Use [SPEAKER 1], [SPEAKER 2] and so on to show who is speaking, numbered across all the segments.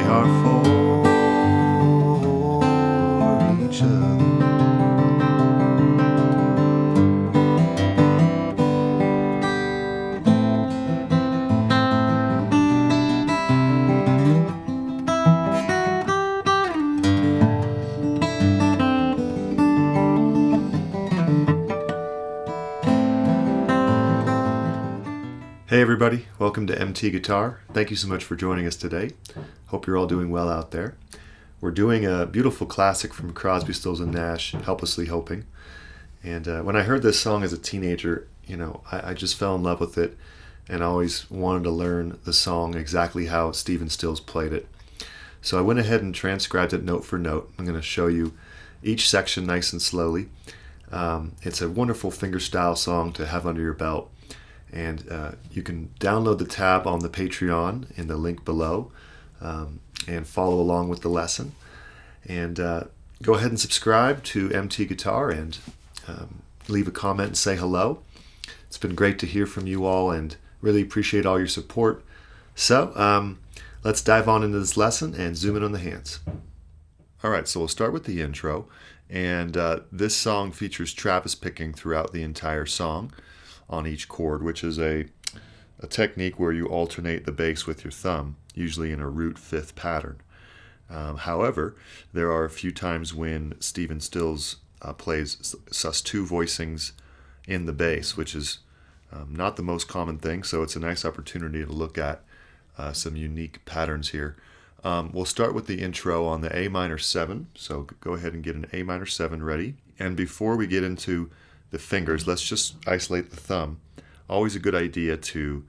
[SPEAKER 1] are for each other. Hey everybody, welcome to MT Guitar. Thank you so much for joining us today. Hope you're all doing well out there. We're doing a beautiful classic from Crosby, Stills and Nash, Helplessly Hoping. And when I heard this song as a teenager, I just fell in love with it and always wanted to learn the song exactly how Stephen Stills played it. So I went ahead and transcribed it note for note. I'm going to show you each section nice and slowly. It's a wonderful fingerstyle song to have under your belt. And you can download the tab on the Patreon in the link below and follow along with the lesson. And go ahead and subscribe to MT Guitar and leave a comment and say hello. It's been great to hear from you all and really appreciate all your support. So let's dive on into this lesson and zoom in on the hands. All right, so we'll start with the intro. And this song features Travis picking throughout the entire song on each chord, which is a technique where you alternate the bass with your thumb, usually in a root fifth pattern. However, there are a few times when Stephen Stills plays sus2 voicings in the bass, which is not the most common thing, so it's a nice opportunity to look at some unique patterns here. We'll start with the intro on the A minor 7, so go ahead and get an A minor 7 ready. And before we get into the fingers, let's just isolate the thumb. Always a good idea to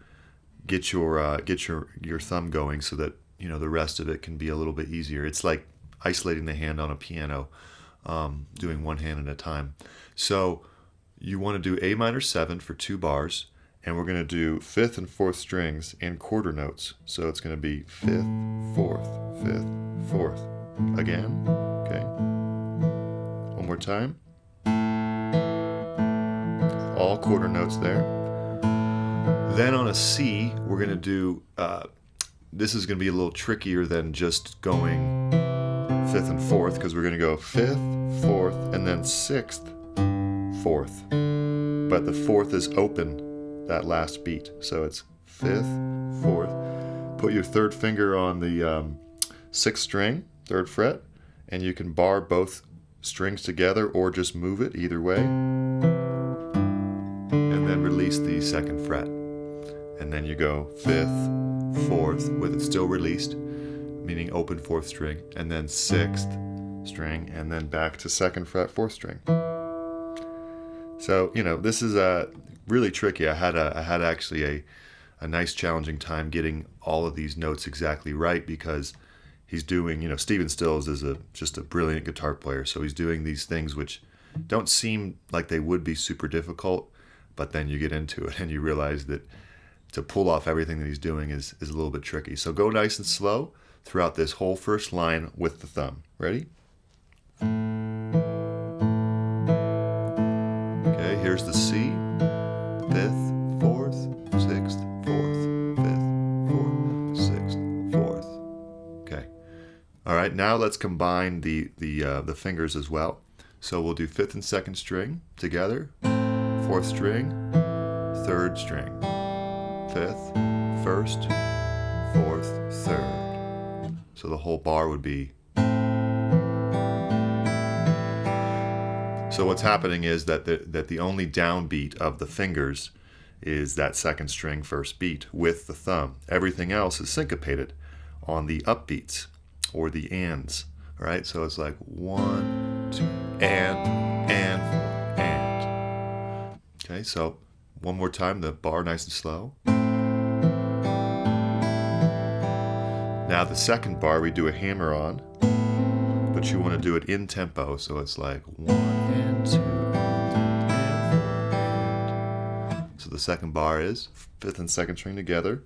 [SPEAKER 1] get your thumb going so that the rest of it can be a little bit easier. It's like isolating the hand on a piano, doing one hand at a time. So you want to do A minor 7 for 2 bars, and we're going to do 5th and 4th strings in quarter notes. So it's going to be 5th, 4th, 5th, 4th. Again, okay. One more time. All quarter notes there. Then on a C, we're going to do, this is going to be a little trickier than just going 5th and 4th, because we're going to go 5th, 4th, and then 6th, 4th. But the 4th is open, that last beat. So it's 5th, 4th. Put your third finger on the 6th string, 3rd fret, and you can bar both strings together or just move it, either way. Then release the 2nd fret, and then you go 5th, 4th with it still released, meaning open 4th string, and then 6th string, and then back to 2nd fret, 4th string. So this is really tricky. I had actually a nice challenging time getting all of these notes exactly right, because he's doing, Stephen Stills is just a brilliant guitar player, so he's doing these things which don't seem like they would be super difficult. But then you get into it and you realize that to pull off everything that he's doing is a little bit tricky. So go nice and slow throughout this whole first line with the thumb. Ready? Okay, here's the C. 5th, 4th, 6th, 4th, 5th, 4th, 6th, 4th. Okay. All right, now let's combine the fingers as well. So we'll do 5th and 2nd string together. 4th string, 3rd string, 5th, 1st, 4th, 3rd. So the whole bar would be. So what's happening is that the only downbeat of the fingers is that 2nd string 1st beat with the thumb. Everything else is syncopated on the upbeats or the ands. All right, so it's like 1, 2, and. Okay, so one more time, the bar nice and slow. Now the 2nd bar we do a hammer on, but you want to do it in tempo, so it's like 1 and 2 and 4 and. So the 2nd bar is 5th and 2nd string together,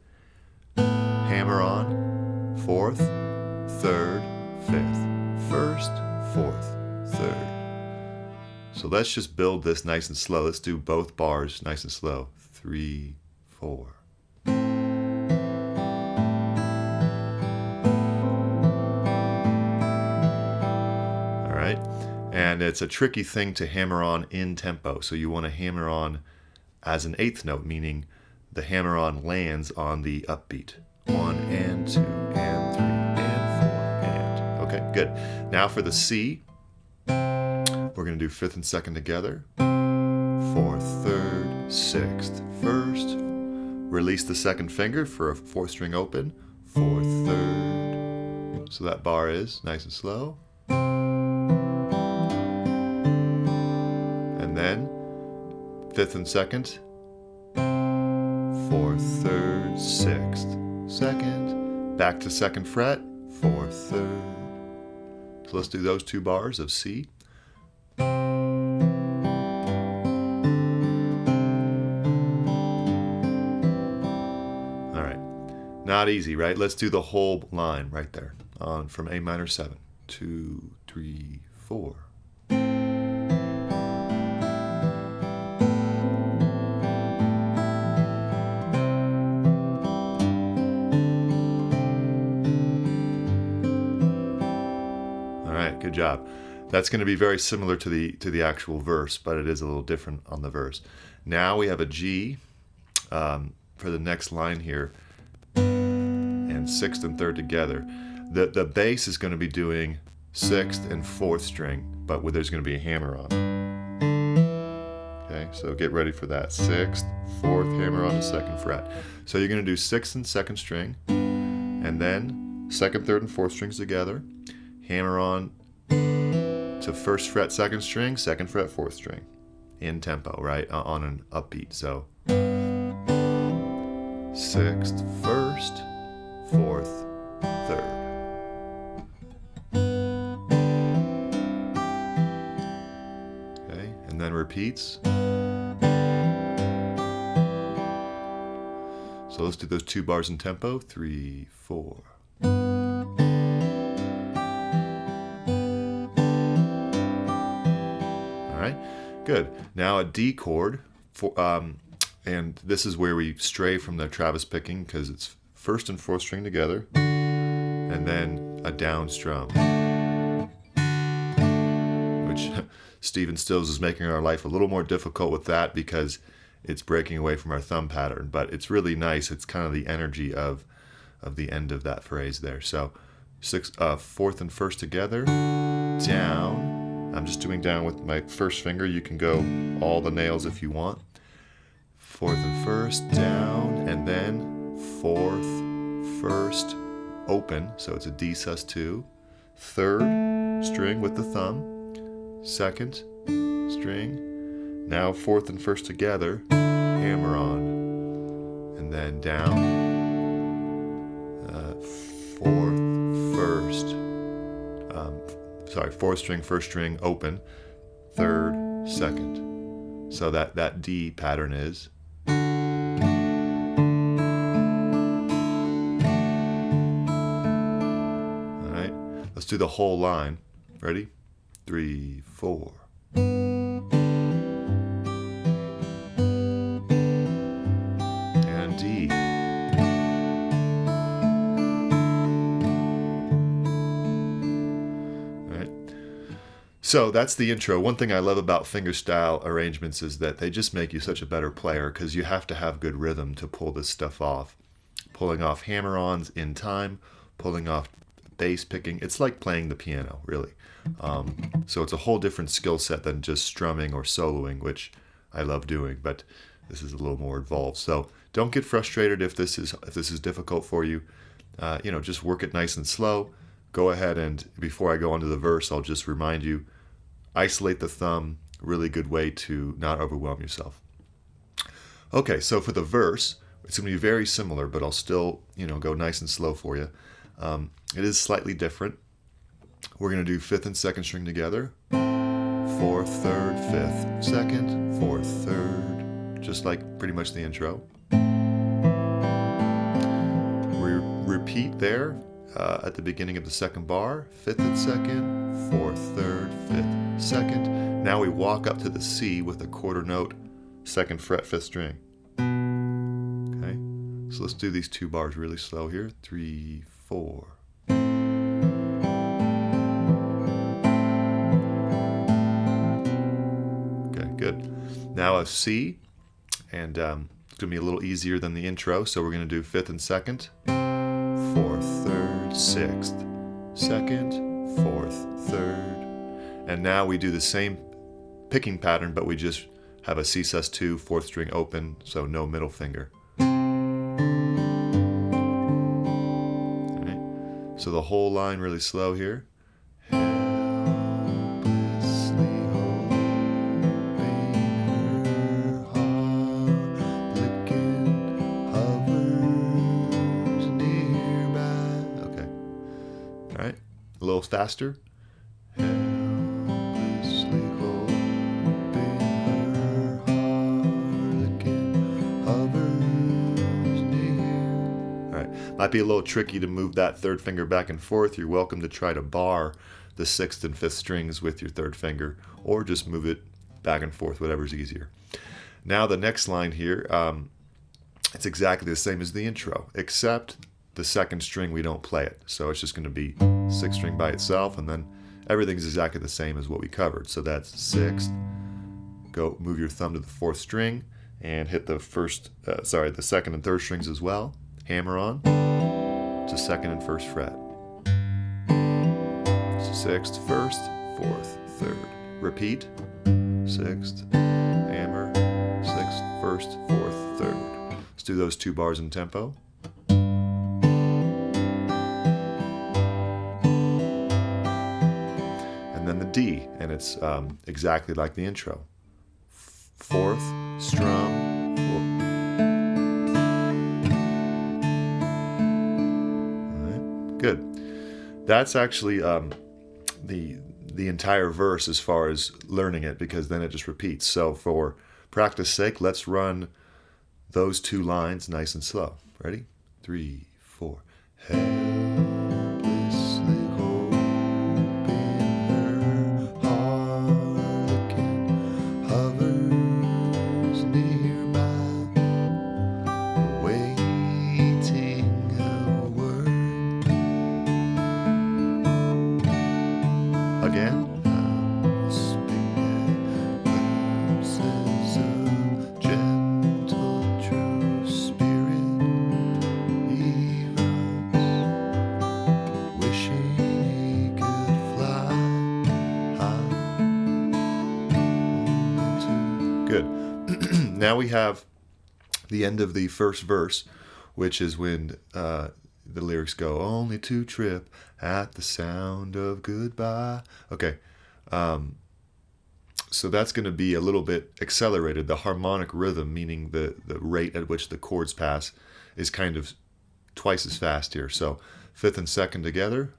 [SPEAKER 1] hammer on, 4th, 3rd, 5th, 1st, 4th, 3rd. So let's just build this nice and slow. Let's do both bars nice and slow. 3, 4. And it's a tricky thing to hammer on in tempo. So you want to hammer on as an eighth note, meaning the hammer-on lands on the upbeat. 1 and 2 and 3 and 4 and. Okay, good. Now for the C, we're going to do fifth and second together. Fourth, third, sixth, first. Release the second finger for a fourth string open. Fourth, third. So that bar is nice and slow. And then fifth and second. Fourth, third, sixth, second. Back to second fret. Fourth, third. So let's do those 2 bars of C. Not easy, right? Let's do the whole line right there on from A minor 7. 2, 3, 4. All right, good job. That's going to be very similar to the actual verse, but it is a little different on the verse. Now we have a G for the next line here. And sixth and third together. The bass is going to be doing sixth and fourth string, but there's going to be a hammer on. Okay, so get ready for that. Sixth, fourth, hammer on the second fret. So you're going to do sixth and second string, and then second, third, and fourth strings together. Hammer on to first fret, second string, second fret, fourth string. In tempo, right? On an upbeat. So sixth, first, fourth, third. Okay, and then repeats. So let's do those 2 bars in tempo. 3, 4. All right, good. Now a D chord, and this is where we stray from the Travis picking because it's first and fourth string together, and then a down strum, which Stephen Stills is making our life a little more difficult with that because it's breaking away from our thumb pattern, but it's really nice. It's kind of the energy of the end of that phrase there. So fourth and first together, down. I'm just doing down with my first finger. You can go all the nails if you want. Fourth and first, down, and then fourth, first, open, so it's a D sus2, third string with the thumb, second string, now fourth and first together, hammer on, and then down, fourth, first, fourth string, first string, open, third, second. So that D pattern is. Let's do the whole line. Ready? 3, 4. And D. All right. So that's the intro. One thing I love about fingerstyle arrangements is that they just make you such a better player because you have to have good rhythm to pull this stuff off. Pulling off hammer-ons in time, pulling off bass picking. It's like playing the piano, really. So it's a whole different skill set than just strumming or soloing, which I love doing, but this is a little more involved. So don't get frustrated if this is difficult for you. Just work it nice and slow. Go ahead and before I go on to the verse, I'll just remind you, isolate the thumb. Really good way to not overwhelm yourself. Okay, so for the verse, it's going to be very similar, but I'll still, go nice and slow for you. It is slightly different. We're going to do fifth and second string together. Fourth, third, fifth, second, fourth, third. Just like pretty much the intro. We repeat there at the beginning of the second bar. Fifth and second, fourth, third, fifth, second. Now we walk up to the C with a quarter note, second fret, fifth string. Okay, so let's do these 2 bars really slow here. 3, 4. Now a C, and it's going to be a little easier than the intro, so we're going to do 5th and 2nd, 4th, 3rd, 6th, 2nd, 4th, 3rd, and now we do the same picking pattern, but we just have a C sus2, 4th string open, so no middle finger. Right. So the whole line really slow here. Helplessly hoping her heart hovers nearby. Okay. All right. A little faster. Helplessly hoping her heart hovers near. All right. Might be a little tricky to move that 3rd finger back and forth. You're welcome to try to bar the 6th and 5th strings with your 3rd finger, or just move it back and forth, whatever's easier. Now the next line here, it's exactly the same as the intro, except the 2nd string we don't play it. So it's just going to be 6th string by itself, and then everything's exactly the same as what we covered. So that's 6th. Go move your thumb to the 4th string and hit the 2nd and 3rd strings as well. Hammer on to 2nd and 1st fret. 6th, 1st, 4th, 3rd. Repeat. 6th, hammer, 6th, 1st, 4th, 3rd. Let's do those 2 bars in tempo. And then the D, and it's exactly like the intro. 4th, strum, 4th. All right, good. That's actually the entire verse as far as learning it, because then it just repeats. So for practice sake, let's run those 2 lines nice and slow. Ready? 3, 4. Helplessly hoping her heart hovers nearby, awaiting a word. Again. Glimpses of gentle true spirit, he runs, wishing he could fly high. Good. Now we have the end of the first verse, which is when the lyrics go, only to trip at the sound of goodbye. Okay, so that's going to be a little bit accelerated. The harmonic rhythm, meaning the rate at which the chords pass, is kind of twice as fast here. So 5th and 2nd together,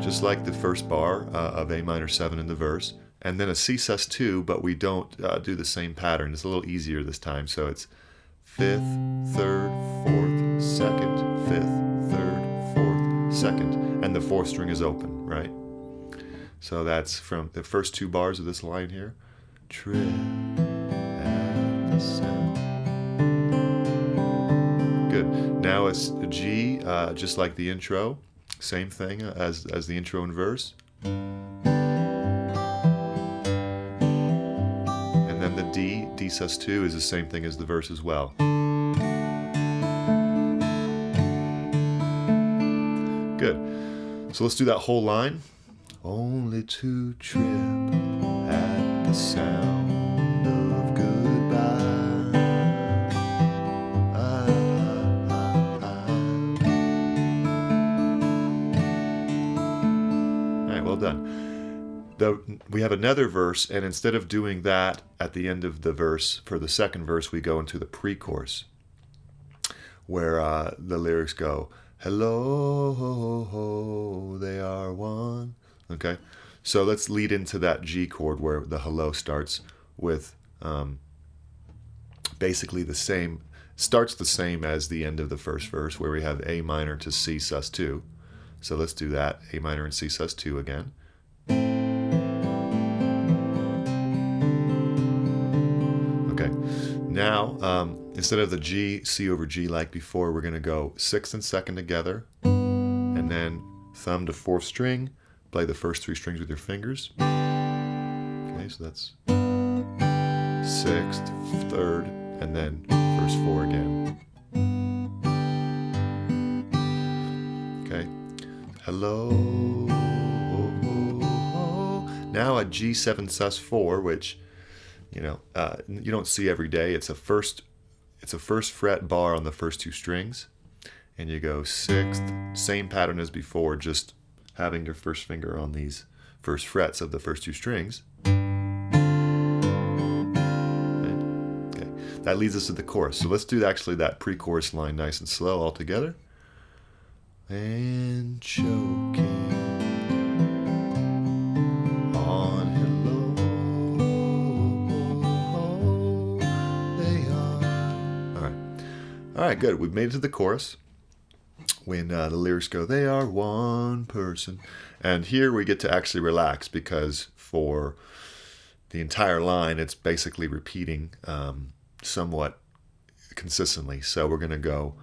[SPEAKER 1] just like the first bar of A minor 7 in the verse, and then a C sus2, but we don't do the same pattern. It's a little easier this time, so it's 5th, 3rd, 4th, 2nd, 5th, 3rd, 4th, 2nd, and the 4th string is open, right? So that's from the first 2 bars of this line here. Trip at the sound. Good. Now it's a G, just like the intro. Same thing as the intro and verse. And then the D sus2 is the same thing as the verse as well. Good. So let's do that whole line. Only to trip at the sound of goodbye. All right, well done. We have another verse, and instead of doing that at the end of the verse, for the 2nd verse, we go into the pre-chorus, where the lyrics go, hello, they are one. Okay, so let's lead into that G chord where the hello starts with basically the same, starts the same as the end of the first verse, where we have A minor to C sus2. So let's do that, A minor and C sus2 again. Okay, now instead of the G, C over G like before, we're going to go 6th and 2nd together, and then thumb to 4th string, play the first 3 strings with your fingers. Okay, Okay, so that's 6th, 3rd, and then verse 4 again. Okay, hello. Now a G7 sus4, which you don't see every day. It's a first fret bar on the first 2 strings, and you go 6th, same pattern as before, just having your first finger on these first frets of the first 2 strings. Okay. That leads us to the chorus. So let's do actually that pre-chorus line nice and slow all together. And choking on hello, they are. All right, good. We've made it to the chorus. When the lyrics go, they are one person. And here we get to actually relax, because for the entire line, it's basically repeating somewhat consistently. So we're going to go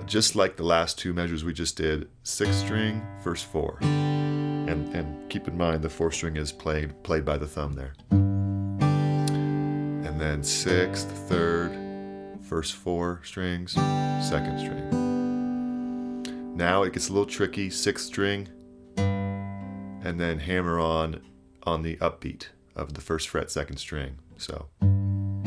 [SPEAKER 1] just like the last 2 measures we just did, 6th string, verse 4. And keep in mind the 4th string is played by the thumb there. And then 6th, 3rd, verse 4 strings, 2nd string. Now it gets a little tricky, 6th string, and then hammer on the upbeat of the 1st fret, 2nd string. So, and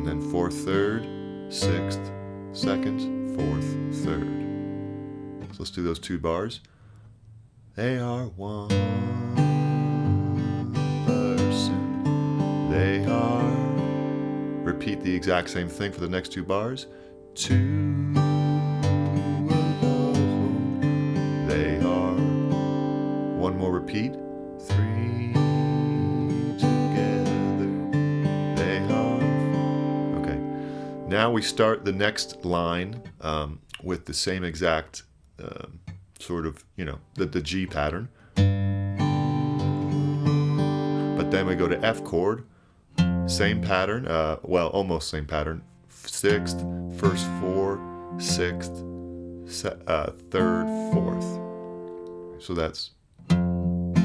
[SPEAKER 1] then 4th, 3rd, 6th, 2nd, 4th, 3rd. So let's do those 2 bars. They are one person. They are. Repeat the exact same thing for the next 2 bars. 2 alone, they are. 1 more repeat. 3 together, they are. Okay. Now we start the next line with the same exact sort of, the G pattern. But then we go to F chord. Same pattern. Well, almost same pattern. 6th, first 4, 6th, 3rd, 4th. So that's, and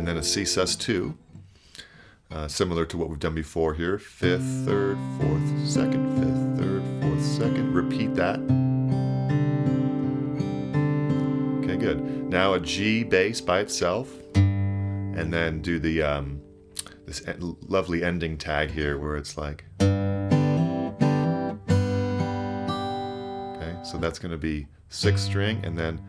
[SPEAKER 1] then a C sus2, similar to what we've done before here. 5th, 3rd, 4th, 2nd, 5th, 3rd, 4th, 2nd. Repeat that. Okay, good. Now a G bass by itself, and then do the this lovely ending tag here where it's like. So that's going to be 6th string, and then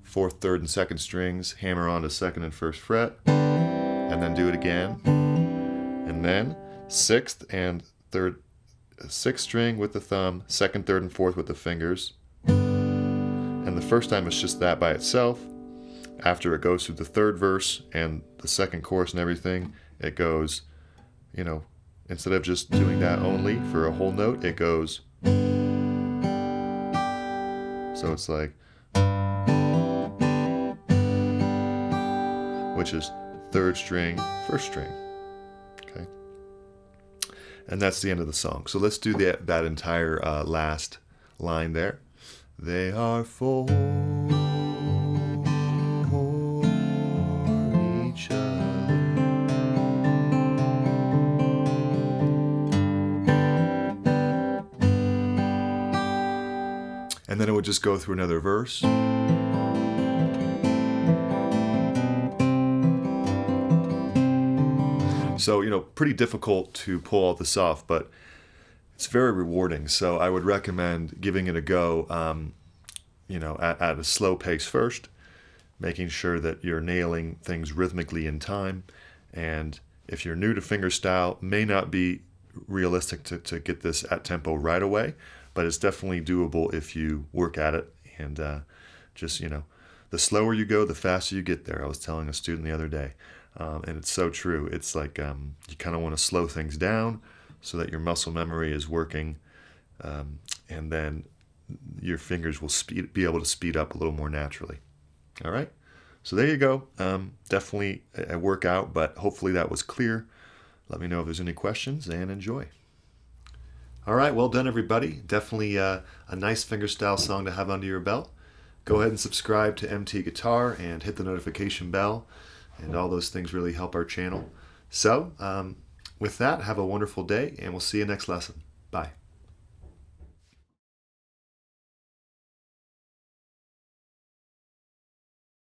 [SPEAKER 1] 4th, 3rd, and 2nd strings, hammer on to 2nd and 1st fret, and then do it again. And then 6th and 3rd, 6th string with the thumb, 2nd, 3rd, and 4th with the fingers. And the first time it's just that by itself. After it goes through the 3rd verse and the 2nd chorus and everything, it goes, instead of just doing that only for a whole note, it goes. So it's like, which is 3rd string, 1st string. Okay, and that's the end of the song. So let's do that entire last line there. They are for each other. And then it would just go through another verse. So, pretty difficult to pull all this off, but it's very rewarding. So I would recommend giving it a go, at a slow pace first, making sure that you're nailing things rhythmically in time. And if you're new to fingerstyle, may not be realistic to get this at tempo right away, but it's definitely doable if you work at it. And the slower you go, the faster you get there. I was telling a student the other day, and it's so true. It's like you kind of want to slow things down so that your muscle memory is working, and then your fingers will be able to speed up a little more naturally. All right, so there you go. Definitely a workout, but hopefully that was clear. Let me know if there's any questions, and enjoy. All right, well done, everybody. Definitely a nice fingerstyle song to have under your belt. Go ahead and subscribe to MT Guitar and hit the notification bell, and all those things really help our channel. So, with that, have a wonderful day, and we'll see you next lesson. Bye.